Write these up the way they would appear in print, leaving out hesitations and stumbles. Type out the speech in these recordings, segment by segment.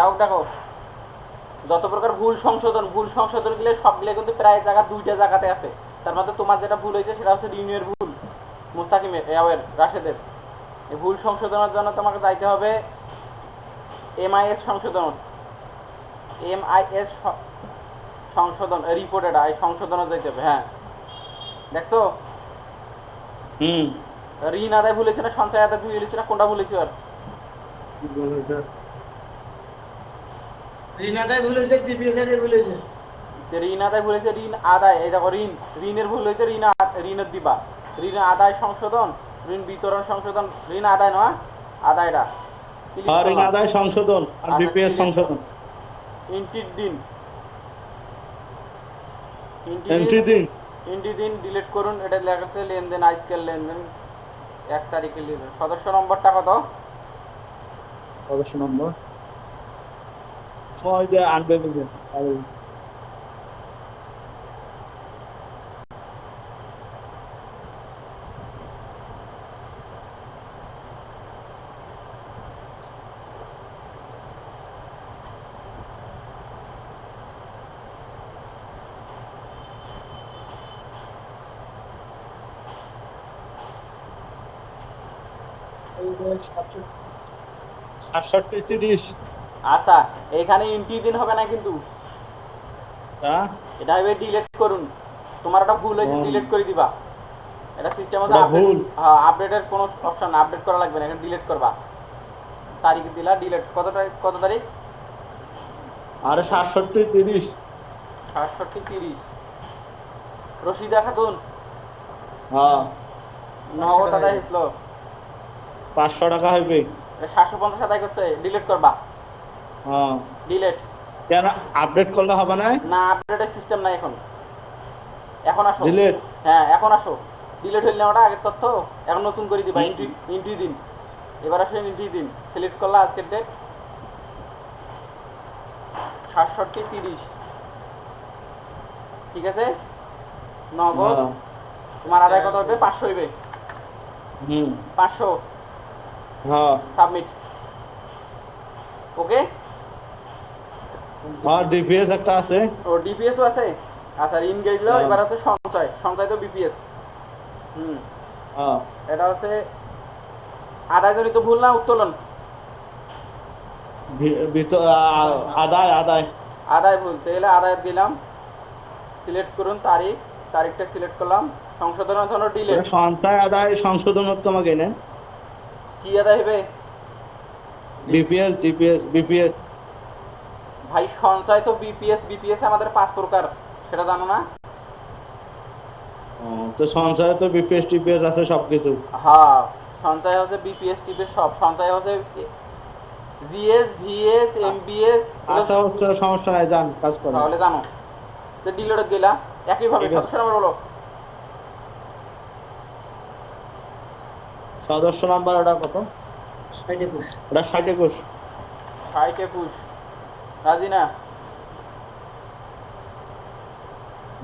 একক দেখো যত প্রকার ভুল সংশোধনগুলো সবগুলো কিন্তু প্রায় জায়গা দুইটা জায়গাতে আছে। তার মধ্যে তোমার যেটা ভুল হয়েছে সেটা হচ্ছে রিনিউয়ের ভুল, মুস্তাকিমের ইয়াওয়ের রাশেদের। এই ভুল সংশোধনের জন্য তোমাকে যাইতে হবে এমআইএস সংশোধন, এমআইএস সংশোধন রিপোর্টেড এই সংশোধনে যাইতে হবে। হ্যাঁ দেখছো ঋণ আদায় ভুলেছে না সঞ্চয় আদায় ভুলেছে না, কোনটা ভুলেছে? আর ঋণ আদায় ভুলেছে, ডিপিএস এর ভুলেছে। ঋণ আদায় ভুলেছে, ঋণ আদায় এই দেখো ঋণের ভুল হয়েছে, ঋণের দিবা, ঋণ আদায় সংশোধন, ঋণ বিতরণ সংশোধন, ঋণ আদায় নয় আদায়টা ঋণ আদায় সংশোধন আর ডিপিএস সংশোধন। এন্ট্রির দিন এন্ট্রি দিন ডিলিট করুন। এটা লেখা আছে লেনদেন আজকের লেনদেন 1 তারিখে লেনদেন। সদস্য নম্বরটা কত? সদস্য নম্বর ওই যে আনবে আচ্ছা এখানে এন্ট্রি দিন হবে না কিন্তু, এটা হবে ডিলিট করুন। তোমার একটা ভুল হয়েছে, ডিলিট করে দিবা। এটা সিস্টেম মধ্যে আপডেট, হ্যাঁ আপডেটের কোনো অপশন না, আপডেট করা লাগবে না, এখানে ডিলিট করবা। তারিখ দিলা ডিলিট, কত তারিখ? আরে 67-30 67-30 রশিদা খাতুন। হ্যাঁ নগদ আদায় হয়েছিল 500 টাকা হইবে। 750 আদায় করছে, ডিলিট করবা। হ্যাঁ ডিলিট কেন আপডেট করলে হবে না? না আপডেটের সিস্টেম নাই এখন। এখন আসো ডিলিট, হ্যাঁ এখন আসো। ডিলিট হইলে ওটা আগের তথ্য, এখন নতুন করে দিবা। এন্ট্রি দিন, এবার আসো এন্ট্রি দিন। সিলেক্ট করলা আজকের ডেট 67-30, ঠিক আছে। নগদ তোমার আদায় কত হবে? 500 হইবে। 500 হ্যাঁ সাবমিট। ওকে আর ডিপিএস একটা আছে। ও ডিপিএসও আছে। আচ্ছা ঋণ গেছিল, এবার আছে সঞ্চয়। সঞ্চয় তো বিপিএস। হ্যাঁ এটা হচ্ছে আদায়জনিত ভুল না উত্তোলন? আদায় আদায় আদায় ভুল, তাহলে আদায় দিলাম। সিলেক্ট করুন তারিখ, তারিখটা সিলেক্ট করলাম। সংশোধনের জন্য ডিলিট। সঞ্চয় আদায় সংশোধন তোমাকে নেন। কি আদায় হবে? DPS DPS BPS. ভাই সঞ্চয় তো বিপিএস, বিপিএস আমাদের 5 প্রকার, সেটা জানো না? তো সঞ্চয় তো বিপিএস টিপিএস আছে সবকিছু। হ্যাঁ সঞ্চয় হচ্ছে বিপিএস টিপিএস সব। সঞ্চয় হচ্ছে জিএস ভিএস এমবিএস। আচ্ছা হচ্ছে সমস্যা নাই, জান কাজ করো তাহলে জানো তো ডিলিট দিলা একই ভাবে। সদস্য নাম্বার বলো। সদস্য নাম্বার ওটা কত? 60-21 ওটা 60-21 60-21 রাজি না?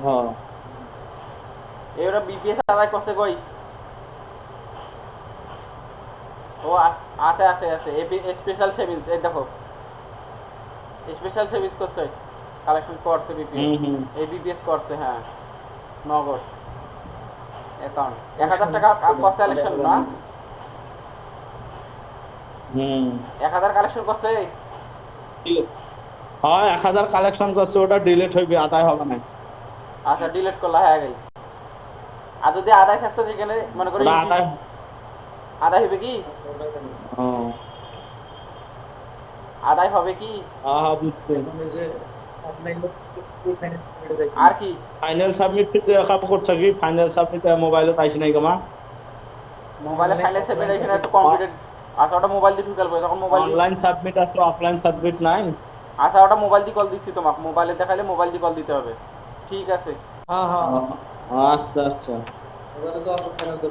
হ্যাঁ এরা বিপিএস আদায় করছে কই? ও আছে আছে আছে স্পেশাল সেভিংস। এই দেখো স্পেশাল সেভিংস করছে, কালেকশন করছে বিপিএস। এই বিপিএস করছে হ্যাঁ নগদ অ্যাকাউন্ট 1000 টাকা করছে কালেকশন না? 1000 কালেকশন করছে। হ্যাঁ 1000 কালেকশন করছে, ওটা ডিলিট হইবে, আদায় হবে না। আচ্ছা ডিলিট করলা হয়ে গেল। আর যদি আদায় থাকতো যেখানে মনে করো আদায় হবে কি? আদায় হবে কি? আর কি ফাইনাল সাবমিট কাপ করছে কি? ফাইনাল সাবমিট মোবাইলে পাইছি নাই গমা। মোবাইলে ফাইনাল সাবমিট এখানে তো কমপ্লিটেড। আচ্ছা ওটা মোবাইল দিয়ে ঢুকালবো, তখন মোবাইল অনলাইন সাবমিট আছে, অফলাইন সাবমিট নাই। আচ্ছা ওটা মোবাইল দিয়ে কল দিচ্ছি তোমাকে, মোবাইলে দেখাইলে মোবাইল দিয়ে কল দিতে হবে। ঠিক আছে হ্যাঁ হ্যাঁ আচ্ছা আচ্ছা। এবারে তো